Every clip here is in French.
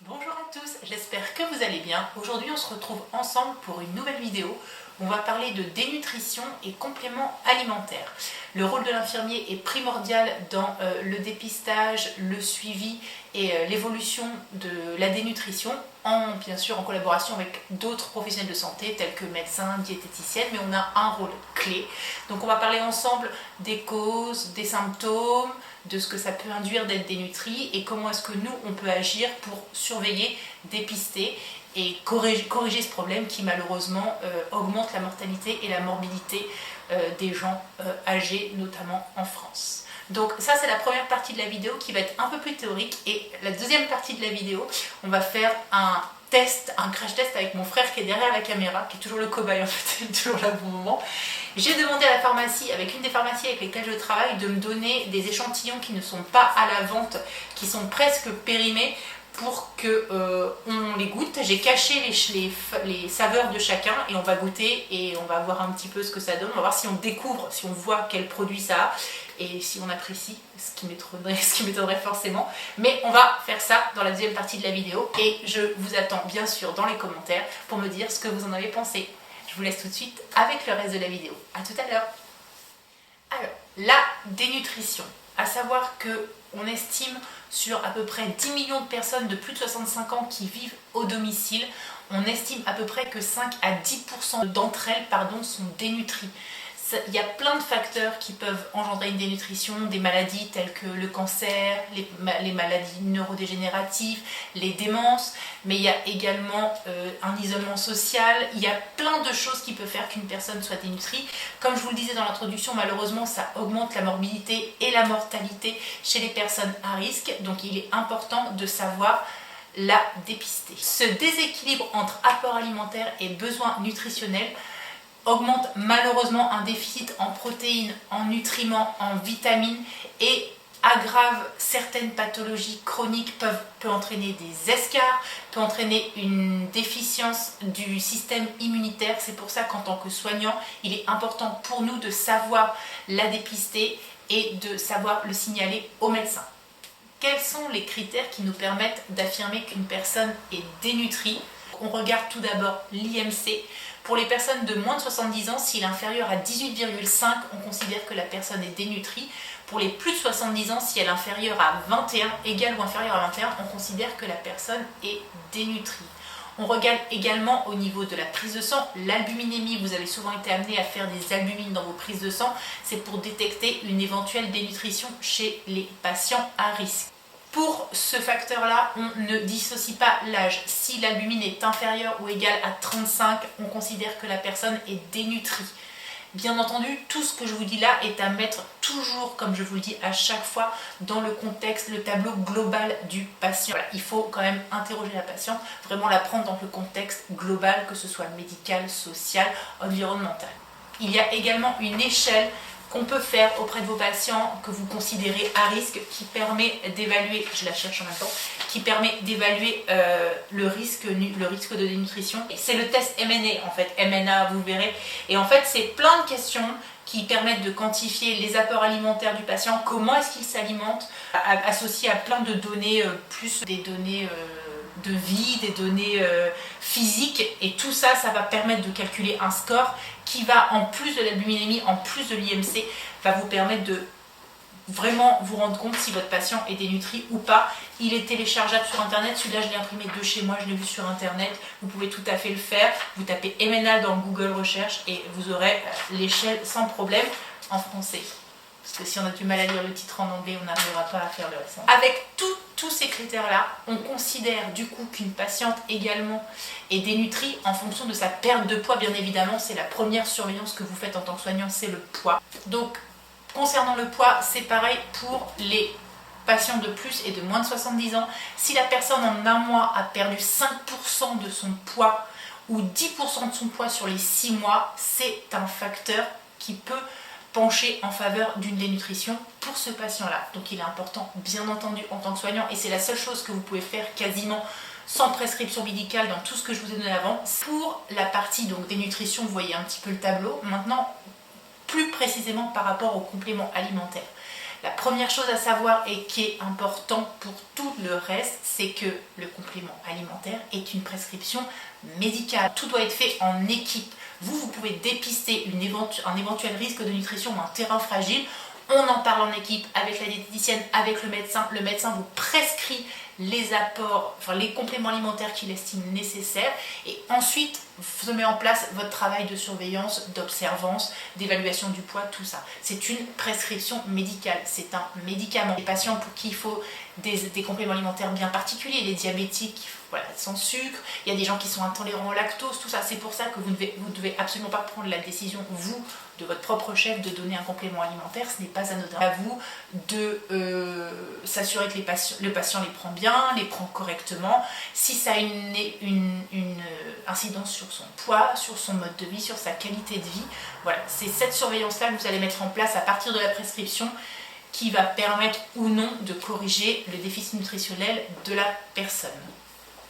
Bonjour à tous, j'espère que vous allez bien. Aujourd'hui on se retrouve ensemble pour une nouvelle vidéo. On va parler de dénutrition et compléments alimentaires. Le rôle de l'infirmier est primordial dans le dépistage, le suivi et l'évolution de la dénutrition, bien sûr en collaboration avec d'autres professionnels de santé tels que médecins, diététiciennes, mais on a un rôle clé. Donc on va parler ensemble des causes, des symptômes, de ce que ça peut induire d'être dénutri et comment est-ce que nous on peut agir pour surveiller, dépister et corriger ce problème qui malheureusement augmente la mortalité et la morbidité des gens âgés, notamment en France. Donc ça c'est la première partie de la vidéo qui va être un peu plus théorique, et la deuxième partie de la vidéo, on va faire un test, un crash test avec mon frère qui est derrière la caméra, qui est toujours le cobaye en fait, il est toujours là au bon moment. J'ai demandé à la pharmacie, avec une des pharmacies avec lesquelles je travaille, de me donner des échantillons qui ne sont pas à la vente, qui sont presque périmés, pour qu'on les goûte. J'ai caché les saveurs de chacun et on va goûter et on va voir un petit peu ce que ça donne. On va voir si on découvre, si on voit quel produit ça a et si on apprécie, ce qui m'étonnerait forcément. Mais on va faire ça dans la deuxième partie de la vidéo et je vous attends bien sûr dans les commentaires pour me dire ce que vous en avez pensé. Je vous laisse tout de suite avec le reste de la vidéo. A tout à l'heure. Alors, la dénutrition. À savoir qu'on estime sur à peu près 10 millions de personnes de plus de 65 ans qui vivent au domicile, on estime à peu près que 5 à 10% d'entre elles sont dénutries. Il y a plein de facteurs qui peuvent engendrer une dénutrition, des maladies telles que le cancer, les maladies neurodégénératives, les démences, mais il y a également un isolement social, il y a plein de choses qui peuvent faire qu'une personne soit dénutrie. Comme je vous le disais dans l'introduction, malheureusement ça augmente la morbidité et la mortalité chez les personnes à risque, donc il est important de savoir la dépister. Ce déséquilibre entre apport alimentaire et besoins nutritionnels augmente malheureusement un déficit en protéines, en nutriments, en vitamines et aggrave certaines pathologies chroniques, peut entraîner des escarres, peut entraîner une déficience du système immunitaire. C'est pour ça qu'en tant que soignant, il est important pour nous de savoir la dépister et de savoir le signaler au médecin. Quels sont les critères qui nous permettent d'affirmer qu'une personne est dénutrie? On regarde tout d'abord l'IMC. Pour les personnes de moins de 70 ans, s'il est inférieur à 18,5, on considère que la personne est dénutrie. Pour les plus de 70 ans, si elle est inférieure à 21, égale ou inférieure à 21, on considère que la personne est dénutrie. On regarde également au niveau de la prise de sang, l'albuminémie. Vous avez souvent été amené à faire des albumines dans vos prises de sang. C'est pour détecter une éventuelle dénutrition chez les patients à risque. Pour ce facteur-là, on ne dissocie pas l'âge. Si l'albumine est inférieure ou égale à 35, on considère que la personne est dénutrie. Bien entendu, tout ce que je vous dis là est à mettre toujours, comme je vous le dis à chaque fois, dans le contexte, le tableau global du patient. Voilà, il faut quand même interroger la patiente, vraiment la prendre dans le contexte global, que ce soit médical, social, environnemental. Il y a également une échelle qu'on peut faire auprès de vos patients que vous considérez à risque, qui permet d'évaluer, je la cherche en même temps, qui permet d'évaluer le risque de dénutrition. C'est le test MNA en fait, MNA vous verrez, et en fait c'est plein de questions qui permettent de quantifier les apports alimentaires du patient, comment est-ce qu'il s'alimente, associé à plein de données, plus des données de vie, des données physiques, et tout ça, ça va permettre de calculer un score qui va, en plus de l'albuminémie, en plus de l'IMC, va vous permettre de vraiment vous rendre compte si votre patient est dénutri ou pas. Il est téléchargeable sur internet, celui-là je l'ai imprimé de chez moi, je l'ai vu sur internet, vous pouvez tout à fait le faire. Vous tapez MNA dans Google Recherche et vous aurez l'échelle sans problème en français. Parce que si on a du mal à lire le titre en anglais, on n'arrivera pas à faire le reste. Avec tous ces critères-là, on considère du coup qu'une patiente également est dénutrie en fonction de sa perte de poids. Bien évidemment, c'est la première surveillance que vous faites en tant que soignant, c'est le poids. Donc, concernant le poids, c'est pareil pour les patients de plus et de moins de 70 ans. Si la personne en un mois a perdu 5% de son poids ou 10% de son poids sur les 6 mois, c'est un facteur qui peut pencher en faveur d'une dénutrition pour ce patient-là. Donc il est important, bien entendu, en tant que soignant, et c'est la seule chose que vous pouvez faire quasiment sans prescription médicale dans tout ce que je vous ai donné avant. Pour la partie donc dénutrition, vous voyez un petit peu le tableau. Maintenant, plus précisément par rapport aux compléments alimentaires. La première chose à savoir et qui est important pour tout le reste, c'est que le complément alimentaire est une prescription médicale. Tout doit être fait en équipe. Vous pouvez dépister un éventuel risque de nutrition ou un terrain fragile. On en parle en équipe avec la diététicienne, avec le médecin. Le médecin vous prescrit les apports, enfin les compléments alimentaires qu'il estime nécessaires. Et ensuite, se met en place votre travail de surveillance, d'observance, d'évaluation du poids, tout ça. C'est une prescription médicale, c'est un médicament. Les patients pour qui il faut des compléments alimentaires bien particuliers, les diabétiques, voilà, sans sucre, il y a des gens qui sont intolérants au lactose, tout ça. C'est pour ça que vous ne devez absolument pas prendre la décision, vous, de votre propre chef, de donner un complément alimentaire. Ce n'est pas anodin. À vous de s'assurer que le patient les prend bien, les prend correctement. Si ça a une incidence sur son poids, sur son mode de vie, sur sa qualité de vie, voilà, c'est cette surveillance-là que vous allez mettre en place à partir de la prescription qui va permettre ou non de corriger le déficit nutritionnel de la personne.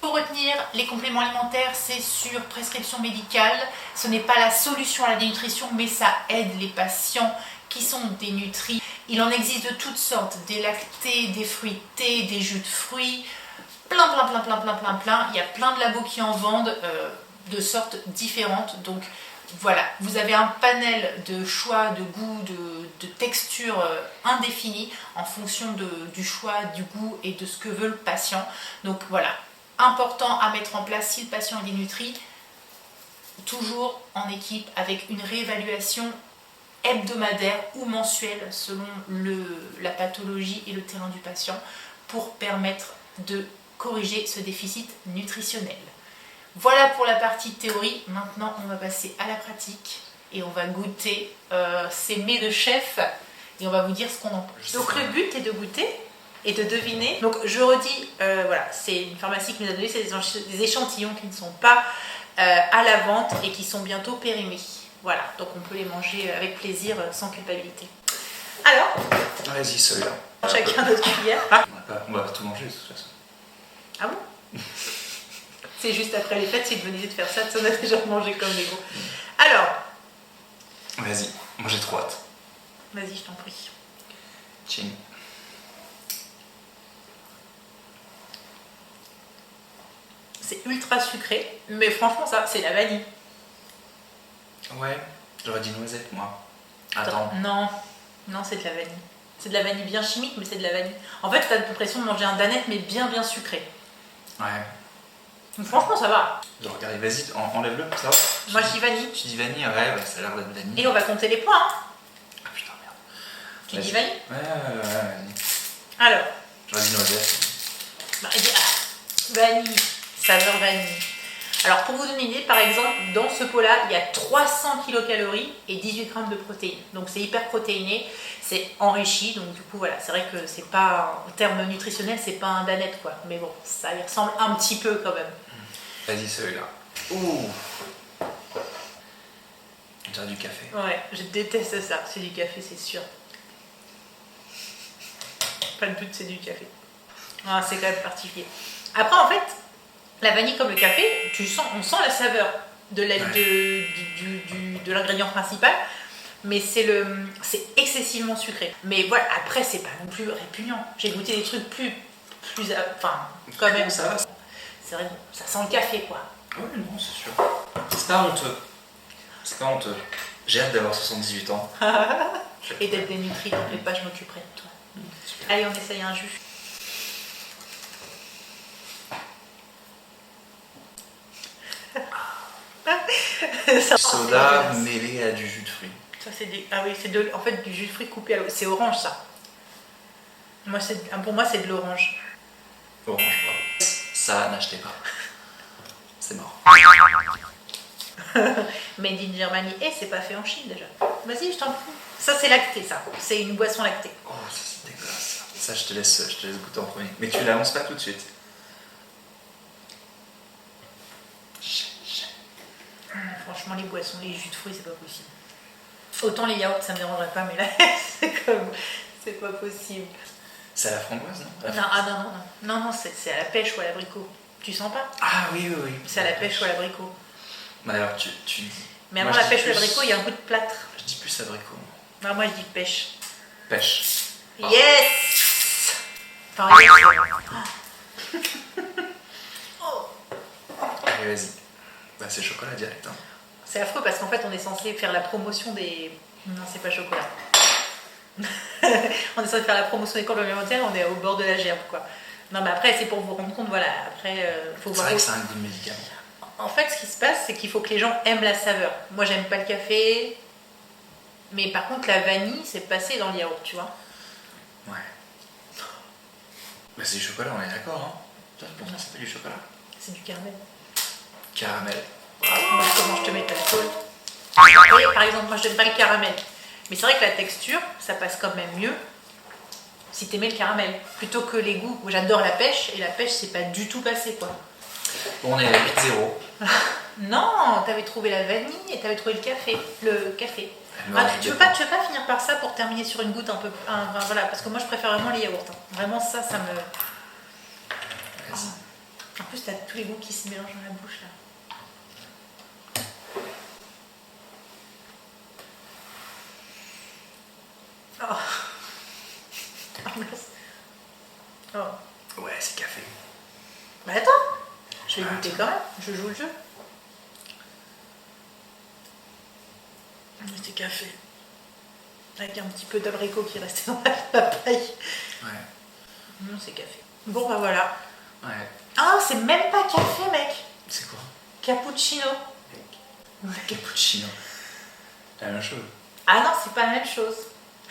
Pour retenir, les compléments alimentaires, c'est sur prescription médicale. Ce n'est pas la solution à la dénutrition, mais ça aide les patients qui sont dénutris. Il en existe de toutes sortes, des lactés, des fruités, des jus de fruits, plein. Il y a plein de labos qui en vendent de sortes différentes. Donc voilà, vous avez un panel de choix, de goût, de texture indéfini en fonction du choix, du goût et de ce que veut le patient. Donc voilà. Important à mettre en place si le patient est dénutri, toujours en équipe avec une réévaluation hebdomadaire ou mensuelle selon la pathologie et le terrain du patient pour permettre de corriger ce déficit nutritionnel. Voilà pour la partie théorie. Maintenant on va passer à la pratique et on va goûter ces mets de chef et on va vous dire ce qu'on en pense. Donc le but est de goûter et de deviner. Donc je redis, voilà, c'est une pharmacie qui nous a donné des échantillons qui ne sont pas à la vente et qui sont bientôt périmés. Voilà, donc on peut les manger avec plaisir, sans culpabilité. Alors, vas-y, celui-là. Chacun notre cuillère. On va pas tout manger de toute façon. Ah bon? C'est juste après les fêtes, c'est une bonne idée de faire ça, on a déjà mangé comme des gros. Alors. Vas-y, moi j'ai trop hâte. Vas-y, je t'en prie. Tiens. C'est ultra sucré, mais franchement ça, c'est la vanille. Ouais, j'aurais dit noisette moi. Attends. Non, c'est de la vanille. C'est de la vanille bien chimique, mais c'est de la vanille. En fait, t'as l'impression de manger un danette, mais bien sucré. Ouais. Donc, franchement, ça va. Donc, regarde, vas-y, enlève-le, ça va. Moi, je dis vanille. Tu dis vanille, ouais, ça a l'air d'être vanille. Et on va compter les points. Hein. Ah putain, merde. Tu dis vanille? Ouais, vanille. Alors. J'aurais dit noisette. Bah, vanille. Saveur vanille. Alors pour vous donner une idée, par exemple, dans ce pot-là, il y a 300 kcal et 18 grammes de protéines. Donc c'est hyper protéiné, c'est enrichi. Donc du coup, voilà, c'est vrai que c'est pas, en termes nutritionnels, c'est pas un danette quoi. Mais bon, ça y ressemble un petit peu quand même. Vas-y, celui-là. Ouh. On dirait du café. Ouais, je déteste ça. C'est du café, c'est sûr. Pas le but, c'est du café. Ah, c'est quand même particulier. Après, en fait, la vanille comme le café, on sent la saveur de l'ingrédient principal, mais c'est excessivement sucré. Mais voilà, après c'est pas non plus répugnant. J'ai goûté des trucs plus enfin, quand même ça va. C'est vrai, ça sent le café quoi. Oui, non, c'est sûr. C'est pas honteux. C'est pas honteux. J'ai hâte d'avoir 78 ans. Et d'être dénutri, t'inquiète pas, je m'occuperai de toi. Super. Allez, on essaye un jus. Soda mêlé à du jus de fruits. Ça c'est ah oui, c'est en fait du jus de fruits coupé à l'eau. C'est orange ça. Pour moi c'est de l'orange. Orange pas. Ça n'achetez pas. C'est mort. Made in Germany. Et c'est pas fait en Chine déjà. Vas-y, je t'en prie. Ça c'est lacté ça. C'est une boisson lactée. Oh c'est dégueulasse. Ça je te laisse goûter en premier. Mais tu l'annonces pas tout de suite. Franchement, les boissons, les jus de fruits, c'est pas possible. Autant les yaourts, ça me dérangerait pas, mais là, c'est pas possible. C'est à la framboise, non? Non, c'est à la pêche ou à l'abricot. Tu sens pas? Ah oui. C'est à la pêche ou à l'abricot. Mais alors, tu dis... Mais avant la pêche ou l'abricot, il y a un goût de plâtre. Je dis plus abricot. Non, moi, je dis pêche. Pêche. Yes. Enfin, yes. Oh. Allez, vas-y. Bah, c'est chocolat direct. Hein. C'est affreux parce qu'en fait, on est censé faire la promotion des... Non, c'est pas chocolat. On est censé faire la promotion des compléments alimentaires, on est au bord de la gerbe, quoi. Non, mais après, c'est pour vous rendre compte, voilà. Après, faut voir. C'est vrai que c'est un goût de médicament. En fait, ce qui se passe, c'est qu'il faut que les gens aiment la saveur. Moi, j'aime pas le café, mais par contre, la vanille, c'est passé dans le yaourt, tu vois. Ouais. Bah, c'est du chocolat, on est d'accord, hein. Pourtant, c'est pas du chocolat. C'est du caramel. Caramel. Moi, comment je te mets l'alcool. Et par exemple, moi, je n'aime pas le caramel. Mais c'est vrai que la texture, ça passe quand même mieux si t'aimais le caramel. Plutôt que les goûts. Moi, j'adore la pêche, et la pêche, c'est pas du tout passé, quoi. Bon, on est à 8-0. Non, t'avais trouvé la vanille et t'avais trouvé le café. Tu veux pas finir par ça pour terminer sur une goutte un peu... voilà, parce que moi, je préfère vraiment les yaourts. Hein. Vraiment, ça me... Oh. En plus, t'as tous les goûts qui se mélangent dans la bouche, là. Oh. Oh, mince. Oh. Ouais, c'est café. Bah attends, je vais goûter quand même, je joue le jeu. C'est café. Avec un petit peu d'abricot qui restait dans la papaye. Ouais. Non, c'est café. Bon, bah voilà. Ouais. Ah, c'est même pas café, mec. C'est quoi? Cappuccino. Cappuccino. C'est la même chose. Ah non, c'est pas la même chose.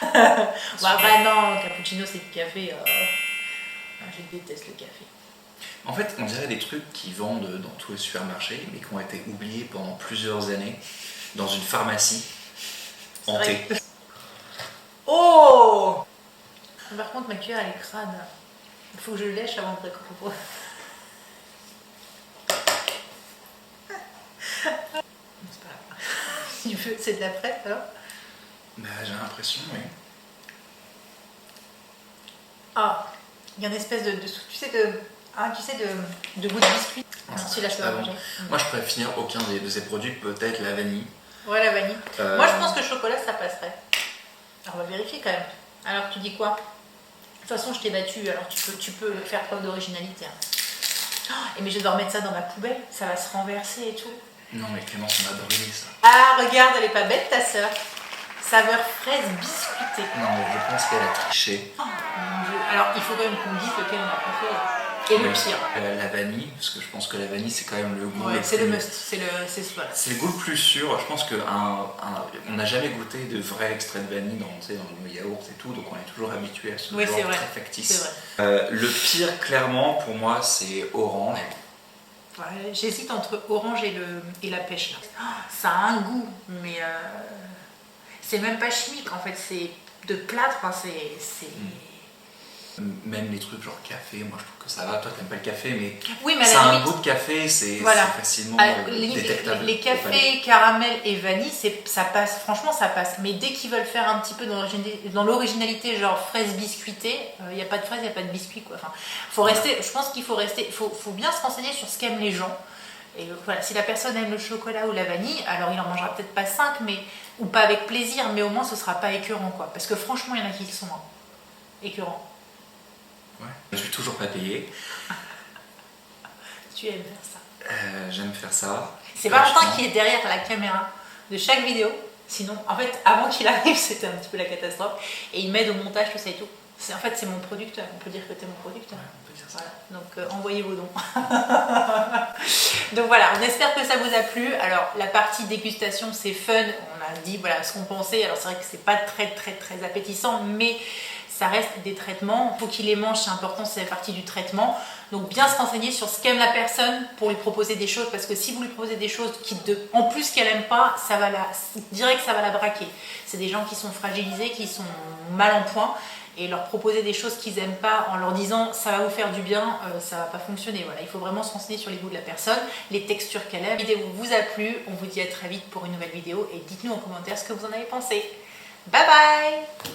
bah non, cappuccino, c'est du café. Je déteste le café. En fait, on dirait des trucs qui vendent dans tous les supermarchés, mais qui ont été oubliés pendant plusieurs années dans une pharmacie hantée. Oh! Par contre, ma cuillère, elle est crade. Il faut que je lèche avant de récupérer. C'est pas grave. Si tu veux, c'est de la prête alors? Bah, j'ai l'impression, oui. Ah, il y a une espèce de goût de biscuit. Ah, Celui-là, je peux pas manger. Moi, je pourrais finir aucun de ces produits, peut-être la vanille. Ouais, la vanille. Moi, je pense que le chocolat, ça passerait. Alors, on va vérifier quand même. Alors, tu dis quoi? De toute façon, je t'ai battu, alors tu peux faire preuve d'originalité. Hein. Oh, mais je vais devoir mettre ça dans ma poubelle, ça va se renverser et tout. Non, mais Clémence, on a adoré ça. Ah, regarde, elle est pas bête, ta sœur. Saveur fraise biscuitée. Non, mais je pense qu'elle a triché. Oh, mon Dieu. Alors, il faut quand même qu'on dise lequel on a préféré. Et le pire. La vanille, parce que je pense que la vanille, c'est quand même le goût. Ouais, c'est le must. C'est le goût le plus sûr. Je pense qu'on n'a jamais goûté de vrai extrait de vanille dans le yaourt et tout, donc on est toujours habitué à ce genre très factice. C'est vrai. Le pire, clairement, pour moi, c'est orange. Ouais, j'hésite entre orange et la pêche. Là. Oh, ça a un goût, mais c'est même pas chimique en fait, c'est de plâtre, enfin, c'est... Même les trucs genre café, moi je trouve que ça va. Toi t'aimes pas le café, mais, oui, mais ça a un goût de café, c'est facilement détectable. Les cafés, caramel et vanille, ça passe, franchement ça passe. Mais dès qu'ils veulent faire un petit peu dans l'originalité, genre fraise biscuitée, il n'y a pas de fraise, il n'y a pas de biscuit quoi. Enfin, faut rester, je pense qu'il faut rester, faut bien se renseigner sur ce qu'aiment les gens. Et voilà, si la personne aime le chocolat ou la vanille, alors il en mangera peut-être pas 5, ou pas avec plaisir, mais au moins ce sera pas écœurant quoi. Parce que franchement, il y en a qui sont écœurants. Ouais. Je suis toujours pas payé. Tu aimes faire ça. J'aime faire ça. C'est Valentin qui est derrière la caméra de chaque vidéo. Sinon, en fait, avant qu'il arrive, c'était un petit peu la catastrophe. Et il m'aide au montage, tout ça et tout. En fait, c'est mon producteur. On peut dire que tu es mon producteur. Ouais, on peut dire ça. Voilà. Donc, envoyez vos dons. Donc voilà, on espère que ça vous a plu. Alors, la partie dégustation, c'est fun. On a dit voilà ce qu'on pensait. Alors, c'est vrai que c'est pas très appétissant, mais ça reste des traitements. Il faut qu'il les mange, c'est important, c'est la partie du traitement. Donc bien se renseigner sur ce qu'aime la personne pour lui proposer des choses, parce que si vous lui proposez des choses en plus qu'elle n'aime pas, direct ça va la braquer. C'est des gens qui sont fragilisés, qui sont mal en point, et leur proposer des choses qu'ils n'aiment pas en leur disant ça va vous faire du bien, ça va pas fonctionner. Voilà, il faut vraiment se renseigner sur les goûts de la personne, les textures qu'elle aime. La vidéo vous a plu, on vous dit à très vite pour une nouvelle vidéo, et dites-nous en commentaire ce que vous en avez pensé. Bye bye!